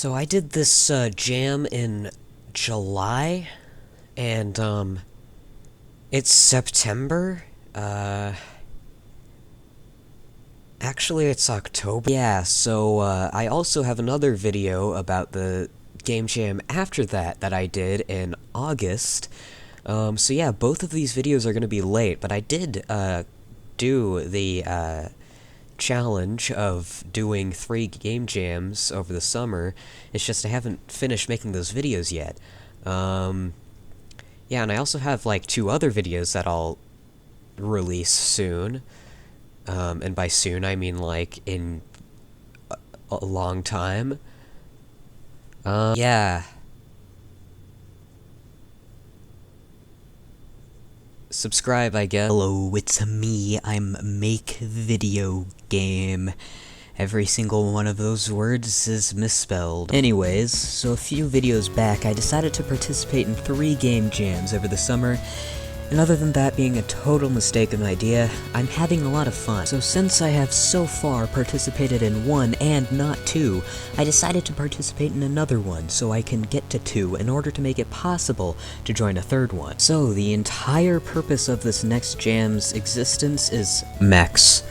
So I did this jam in July, and it's September. Actually it's October. Yeah, so I also have another video about the game jam after that I did in August. So yeah, both of these videos are gonna be late, but I did do the challenge of doing 3 game jams over the summer. It's just I haven't finished making those videos yet. Yeah, and I also have like 2 other videos that I'll release soon. And by soon I mean like in a long time. Yeah. Subscribe, I guess. Hello, it's me. I'm Make Video Game. Every single one of those words is misspelled. Anyways, so a few videos back, I decided to participate in 3 game jams over the summer, and other than that being a total mistaken idea, I'm having a lot of fun. So since I have so far participated in 1 and not 2, I decided to participate in another one so I can get to 2 in order to make it possible to join a 3rd one. So the entire purpose of this next jam's existence is mechs.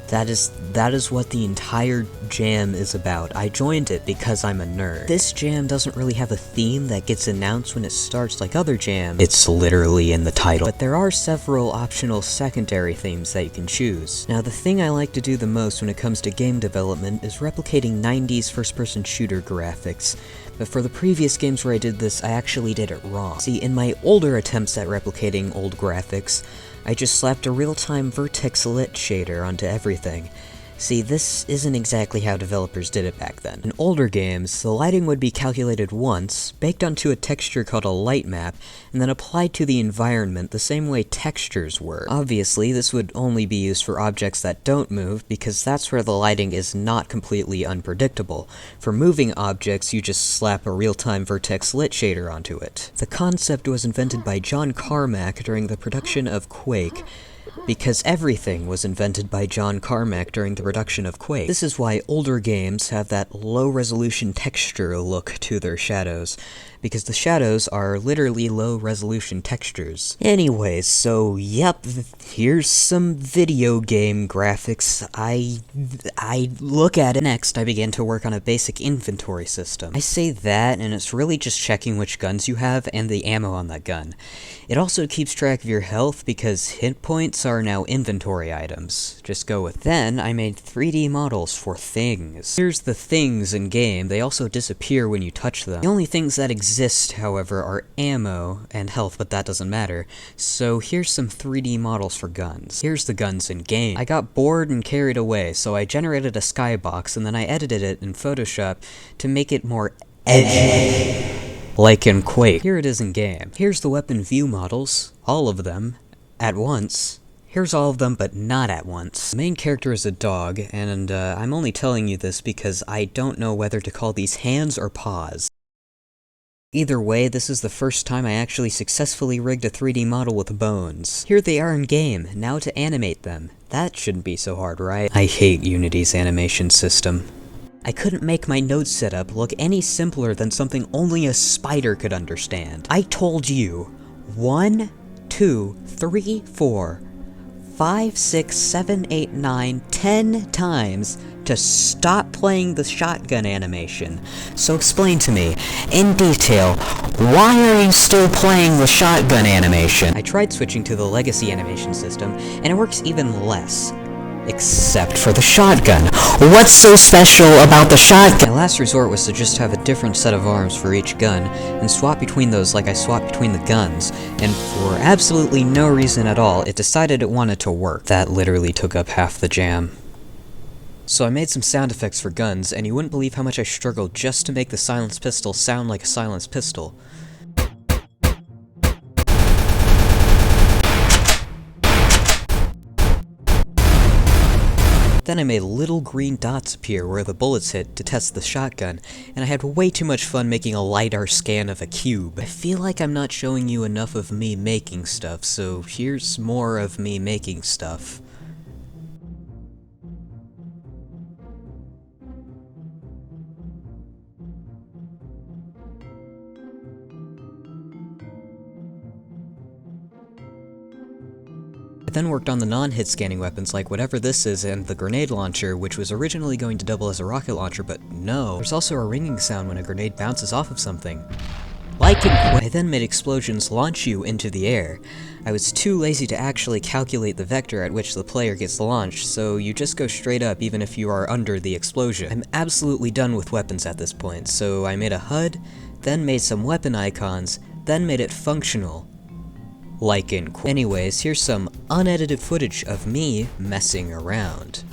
That is what the entire jam is about. I joined it because I'm a nerd. This jam doesn't really have a theme that gets announced when it starts like other jams. It's literally in the title. But there are several optional secondary themes that you can choose. Now, the thing I like to do the most when it comes to game development is replicating 90s first-person shooter graphics. But for the previous games where I did this, I actually did it wrong. See, in my older attempts at replicating old graphics, I just slapped a real-time vertex lit shader onto everything. See, this isn't exactly how developers did it back then. In older games, the lighting would be calculated once, baked onto a texture called a light map, and then applied to the environment the same way textures were. Obviously, this would only be used for objects that don't move, because that's where the lighting is not completely unpredictable. For moving objects, you just slap a real-time vertex lit shader onto it. The concept was invented by John Carmack during the production of Quake, because everything was invented by John Carmack during the production of Quake. This is why older games have that low-resolution texture look to their shadows, because the shadows are literally low-resolution textures. Anyways, so yep, here's some video game graphics. I look at it. Next, I begin to work on a basic inventory system. I say that, and it's really just checking which guns you have and the ammo on that gun. It also keeps track of your health, because hit points are now inventory items. Just go with. Then, I made 3D models for things. Here's the things in-game. They also disappear when you touch them. The only things that exist, however, are ammo and health, but that doesn't matter. So here's some 3D models for guns. Here's the guns in-game. I got bored and carried away, so I generated a skybox, and then I edited it in Photoshop to make it more edgy. Like in Quake. Here it is in-game. Here's the weapon view models, all of them, at once. Here's all of them, but not at once. The main character is a dog, and I'm only telling you this because I don't know whether to call these hands or paws. Either way, this is the first time I actually successfully rigged a 3D model with bones. Here they are in-game, now to animate them. That shouldn't be so hard, right? I hate Unity's animation system. I couldn't make my node setup look any simpler than something only a spider could understand. I told you 1, 2, 3, 4, 5, 6, 7, 8, 9, 10 times to stop playing the shotgun animation. So explain to me, in detail, why are you still playing the shotgun animation? I tried switching to the legacy animation system, and it works even less. Except for the shotgun. What's so special about the shotgun? My last resort was to just have a different set of arms for each gun, and swap between those like I swapped between the guns, and for absolutely no reason at all, it decided it wanted to work. That literally took up half the jam. So I made some sound effects for guns, and you wouldn't believe how much I struggled just to make the silenced pistol sound like a silenced pistol. Then I made little green dots appear where the bullets hit to test the shotgun, and I had way too much fun making a LiDAR scan of a cube. I feel like I'm not showing you enough of me making stuff, so here's more of me making stuff. then worked on the non-hit scanning weapons like whatever this is and the grenade launcher, which was originally going to double as a rocket launcher, but no. There's also a ringing sound when a grenade bounces off of something. I then made explosions launch you into the air. I was too lazy to actually calculate the vector at which the player gets launched, so you just go straight up even if you are under the explosion. I'm absolutely done with weapons at this point, so I made a HUD, then made some weapon icons, then made it functional. Anyways, here's some unedited footage of me messing around.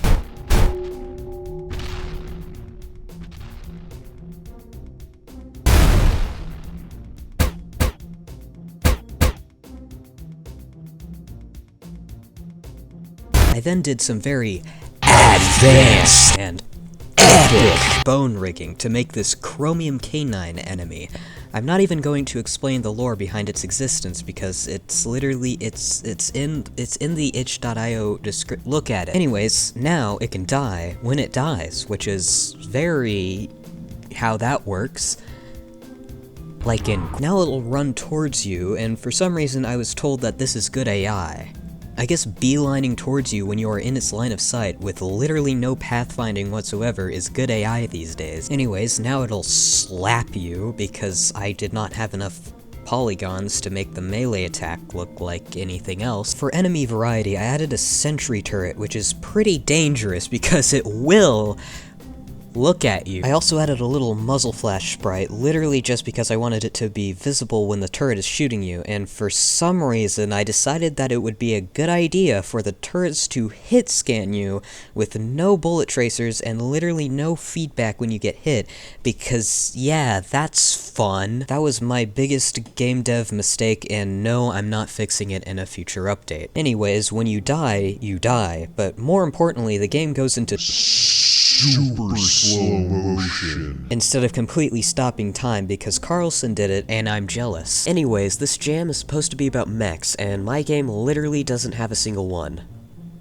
I then did some very advanced and epic bone rigging to make this chromium canine enemy. I'm not even going to explain the lore behind its existence because it's literally it's in the itch.io description. Look at it. Anyways, now it can die when it dies, which is very how that works. Now it'll run towards you, and for some reason I was told that this is good AI. I guess beelining towards you when you are in its line of sight with literally no pathfinding whatsoever is good AI these days. Anyways, now it'll slap you because I did not have enough polygons to make the melee attack look like anything else. For enemy variety, I added a sentry turret, which is pretty dangerous because it will look at you. I also added a little muzzle flash sprite, literally just because I wanted it to be visible when the turret is shooting you, and for some reason I decided that it would be a good idea for the turrets to hit scan you with no bullet tracers and literally no feedback when you get hit, because yeah, that's fun. That was my biggest game dev mistake, and no, I'm not fixing it in a future update. Anyways, when you die, but more importantly, the game goes into super slow motion instead of completely stopping time because Carlson did it and I'm jealous. Anyways, this jam is supposed to be about mechs, and my game literally doesn't have a single one.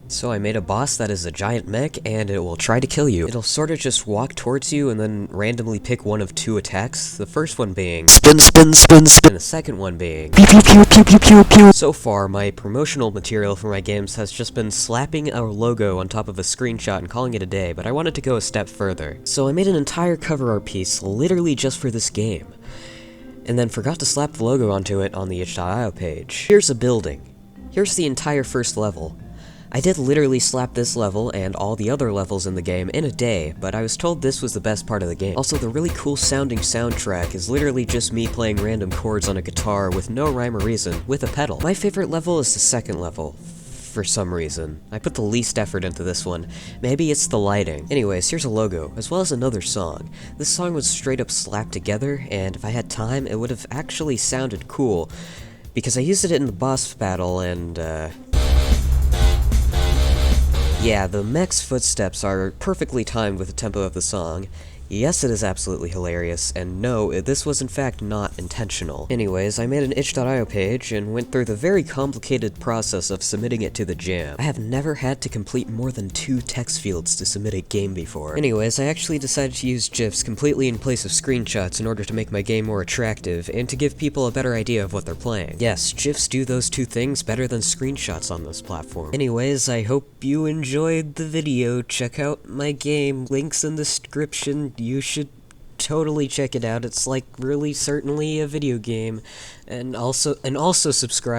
So I made a boss that is a giant mech, and it will try to kill you. It'll sort of just walk towards you and then randomly pick one of two attacks, the first one being spin, spin, spin, spin, and the second one being pew, pew, pew, pew, pew, pew, pew. So far, my promotional material for my games has just been slapping our logo on top of a screenshot and calling it a day, but I wanted to go a step further. So I made an entire cover art piece literally just for this game, and then forgot to slap the logo onto it on the itch.io page. Here's a building. Here's the entire first level. I did literally slap this level and all the other levels in the game in a day, but I was told this was the best part of the game. Also, the really cool sounding soundtrack is literally just me playing random chords on a guitar with no rhyme or reason, with a pedal. My favorite level is the second level, for some reason. I put the least effort into this one. Maybe it's the lighting. Anyways, here's a logo, as well as another song. This song was straight up slapped together, and if I had time, it would have actually sounded cool, because I used it in the boss battle, and yeah, the mech's footsteps are perfectly timed with the tempo of the song. Yes, it is absolutely hilarious, and no, this was in fact not intentional. Anyways, I made an itch.io page and went through the very complicated process of submitting it to the jam. I have never had to complete more than 2 text fields to submit a game before. Anyways, I actually decided to use GIFs completely in place of screenshots in order to make my game more attractive, and to give people a better idea of what they're playing. Yes, GIFs do those 2 things better than screenshots on this platform. Anyways, I hope you enjoyed the video. Check out my game, links in the description. You should totally check it out. It's like really certainly a video game, and also subscribe.